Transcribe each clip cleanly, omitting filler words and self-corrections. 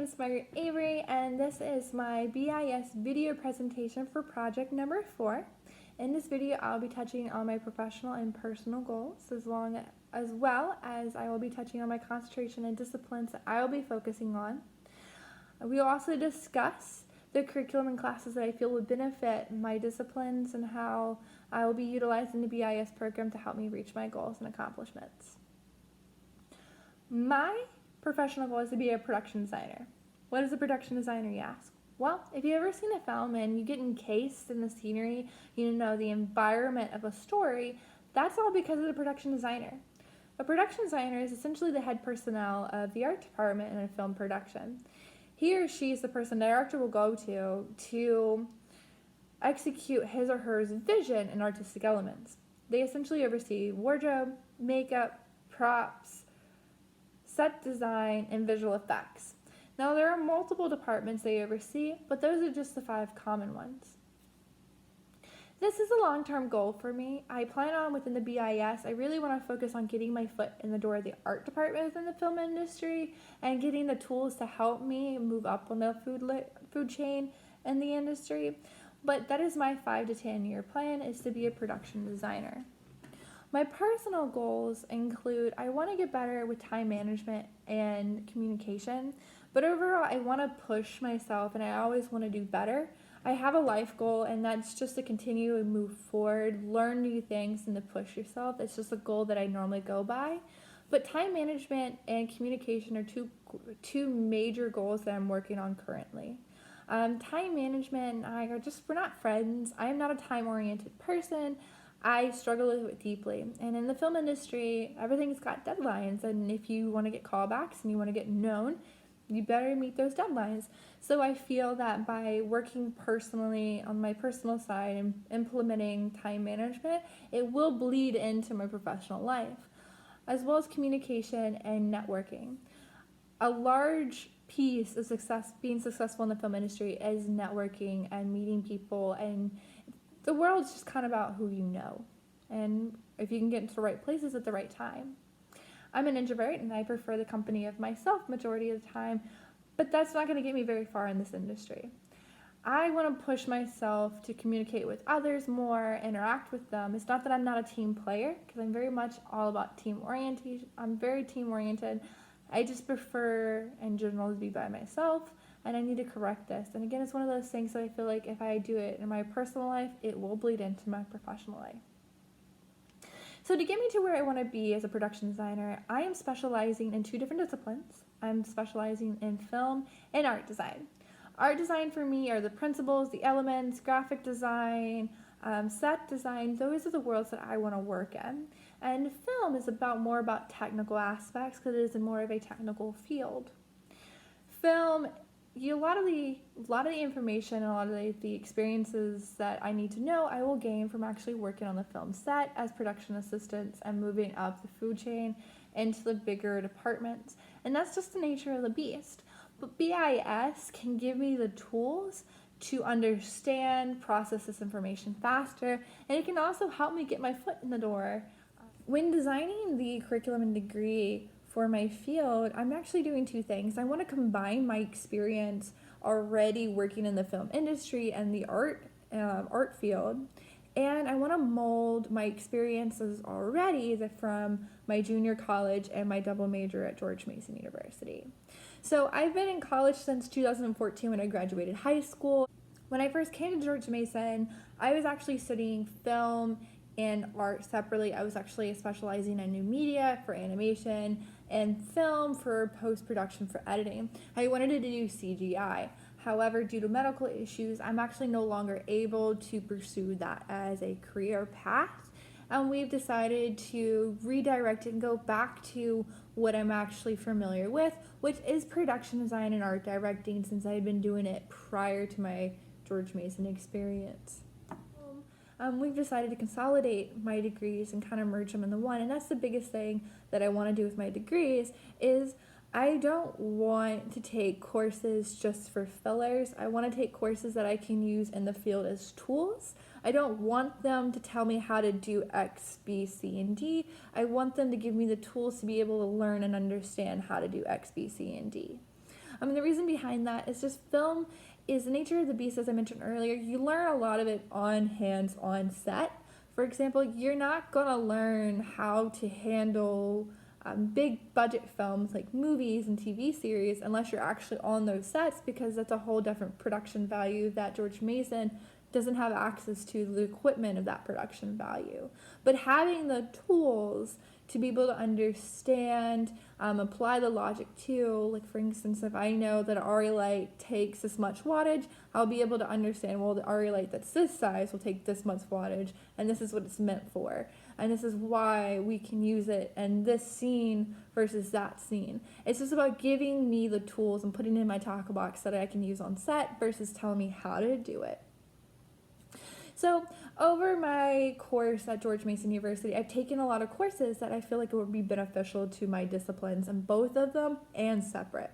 is Margaret Avery, and this is my BIS video presentation for project number 4. In this video, I'll be touching on my professional and personal goals, as well as I will be touching on my concentration and disciplines that I will be focusing on. We will also discuss the curriculum and classes that I feel would benefit my disciplines and how I will be utilizing the BIS program to help me reach my goals and accomplishments. My professional goal is to be a production designer. What is a production designer, you ask? Well, if you've ever seen a film and you get encased in the scenery, the environment of a story, that's all because of the production designer. A production designer is essentially the head personnel of the art department in a film production. He or she is the person the director will go to execute his or her vision and artistic elements. They essentially oversee wardrobe, makeup, props, set design, and visual effects. Now, there are multiple departments they oversee, but those are just the 5 common ones. This is a long-term goal for me. I plan on within the BIS, I really want to focus on getting my foot in the door of the art department within the film industry and getting the tools to help me move up on the food chain in the industry. But that is my 5 to 10 year plan, is to be a production designer. My personal goals include I want to get better with time management and communication, but overall I want to push myself and I always want to do better. I have a life goal, and that's just to continue and move forward, learn new things, and to push yourself. It's just a goal that I normally go by. But time management and communication are two major goals that I'm working on currently. Time management and I we're not friends. I am not a time-oriented person. I struggle with it deeply. And in the film industry, everything's got deadlines. And if you want to get callbacks and you want to get known, you better meet those deadlines. So I feel that by working personally on my personal side and implementing time management, it will bleed into my professional life, as well as communication and networking. A large piece of being successful in the film industry is networking and meeting people, and the world's just kind of about who you know and if you can get into the right places at the right time. I'm an introvert and I prefer the company of myself majority of the time, but that's not going to get me very far in this industry. I want to push myself to communicate with others more, interact with them. It's not that I'm not a team player, because I'm very much all about team orientation. I'm very team oriented. I just prefer in general to be by myself, and I need to correct this. And again, it's one of those things that I feel like if I do it in my personal life, it will bleed into my professional life. So to get me to where I want to be as a production designer, I am specializing in 2 different disciplines. I'm specializing in film and art design. Art design for me are the principles, the elements, graphic design, set design. Those are the worlds that I want to work in. And film is more about technical aspects, because it is more of a technical field. Film, a lot of the information and a lot of the experiences that I need to know, I will gain from actually working on the film set as production assistants and moving up the food chain into the bigger departments. And that's just the nature of the beast. But BIS can give me the tools to understand, process this information faster, and it can also help me get my foot in the door. When designing the curriculum and degree for my field, I'm actually doing 2 things. I want to combine my experience already working in the film industry and the art field, and I want to mold my experiences already from my junior college and my double major at George Mason University. So I've been in college since 2014 when I graduated high school. When I first came to George Mason, I was actually studying film and art separately. I was actually specializing in new media for animation and film for post-production for editing. I wanted to do CGI. However, due to medical issues, I'm actually no longer able to pursue that as a career path. And we've decided to redirect it and go back to what I'm actually familiar with, which is production design and art directing, since I had been doing it prior to my George Mason experience. We've decided to consolidate my degrees and kind of merge them into one, and that's the biggest thing that I want to do with my degrees is I don't want to take courses just for fillers. I want to take courses that I can use in the field as tools. I don't want them to tell me how to do X, B, C, and D. I want them to give me the tools to be able to learn and understand how to do X, B, C, and D. The reason behind that is just film is the nature of the beast, as I mentioned earlier. You learn a lot of it on hands on set. For example, you're not going to learn how to handle big budget films like movies and TV series unless you're actually on those sets, because that's a whole different production value that George Mason doesn't have access to the equipment of that production value. But having the tools to be able to understand, apply the logic to, like for instance, if I know that an RE light takes this much wattage, I'll be able to understand, well, the RE light that's this size will take this much wattage, and this is what it's meant for. And this is why we can use it in this scene versus that scene. It's just about giving me the tools and putting it in my tackle box that I can use on set versus telling me how to do it. So over my course at George Mason University, I've taken a lot of courses that I feel like it would be beneficial to my disciplines, and both of them and separate.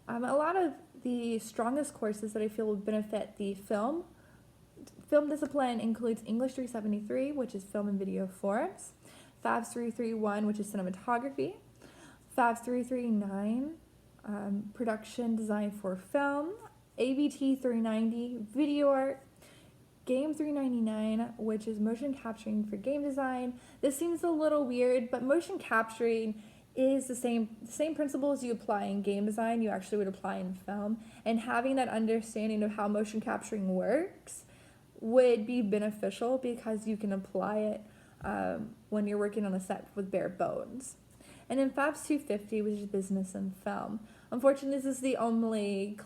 A lot of the strongest courses that I feel would benefit the film discipline includes English 373, which is film and video forms, FABS 331, which is cinematography, FABS 339, production design for film, ABT 390, video art, Game 399, which is motion capturing for game design. This seems a little weird, but motion capturing is the same principles you apply in game design you actually would apply in film, and having that understanding of how motion capturing works would be beneficial because you can apply it when you're working on a set with bare bones. And then FABS 250, which is business and film. Unfortunately, this is the only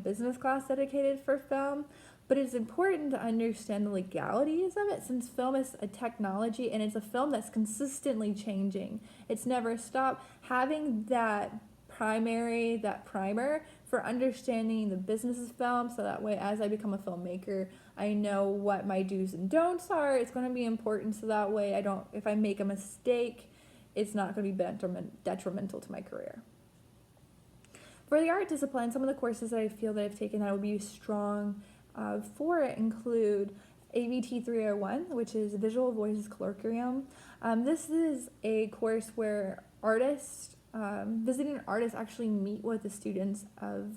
business class dedicated for film, but it's important to understand the legalities of it, since film is a technology and it's a film that's consistently changing. It's never stopped. Having that primer for understanding the business of film, so that way as I become a filmmaker, I know what my do's and don'ts are. It's going to be important, so that way if I make a mistake, it's not going to be detrimental to my career. For the art discipline, some of the courses that I feel that I've taken that would be strong for it include ABT 301, which is Visual Voices Colloquium. This is a course where visiting artists actually meet with the students of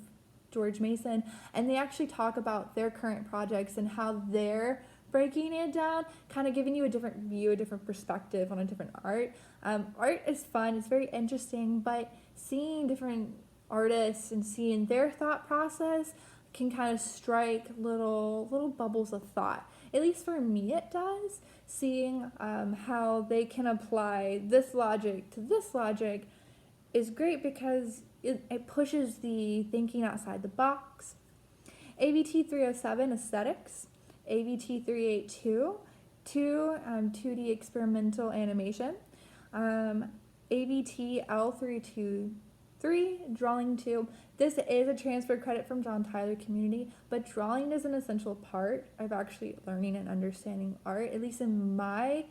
George Mason, and they actually talk about their current projects and how they're breaking it down, kind of giving you a different view, a different perspective on a different art. Art is fun, it's very interesting, but seeing different artists and seeing their thought process can kind of strike little bubbles of thought. At least for me it does. Seeing how they can apply this logic to this logic is great because it pushes the thinking outside the box. ABT 307, Aesthetics. ABT 382, 2D Experimental Animation. ABT L323, Drawing 2. This is a transfer credit from John Tyler Community, but drawing is an essential part of actually learning and understanding art, at least in my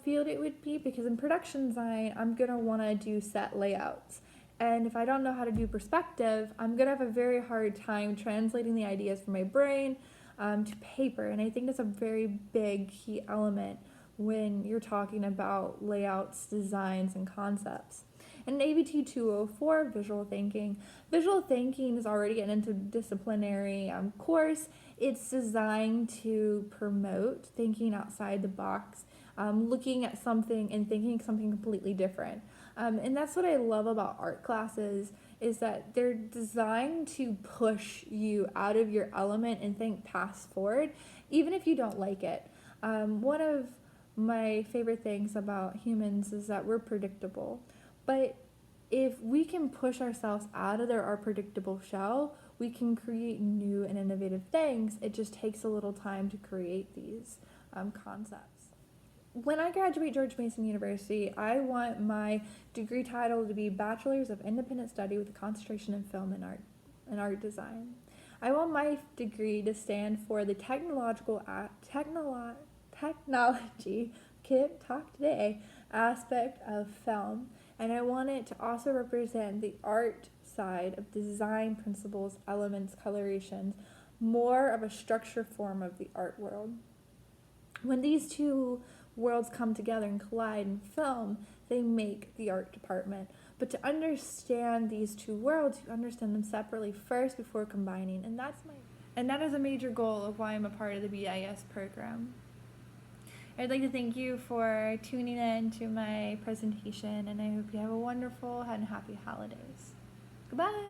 field it would be, because in production design, I'm going to want to do set layouts. And if I don't know how to do perspective, I'm going to have a very hard time translating the ideas from my brain to paper. And I think that's a very big key element when you're talking about layouts, designs, and concepts. And ABT 204, Visual Thinking. Visual Thinking is already an interdisciplinary course. It's designed to promote thinking outside the box, looking at something and thinking something completely different. And that's what I love about art classes, is that they're designed to push you out of your element and think past forward, even if you don't like it. One of my favorite things about humans is that we're predictable. But if we can push ourselves out of our predictable shell, we can create new and innovative things. It just takes a little time to create these concepts. When I graduate George Mason University, I want my degree title to be Bachelor's of Independent Study with a concentration in film and art design. I want my degree to stand for the technology, can't talk today, aspect of film. And I want it to also represent the art side of design principles, elements, colorations, more of a structure form of the art world. When these two worlds come together and collide in film, they make the art department. But to understand these two worlds, you understand them separately first before combining, and that is a major goal of why I'm a part of the BIS program. I'd like to thank you for tuning in to my presentation, and I hope you have a wonderful and happy holidays. Goodbye!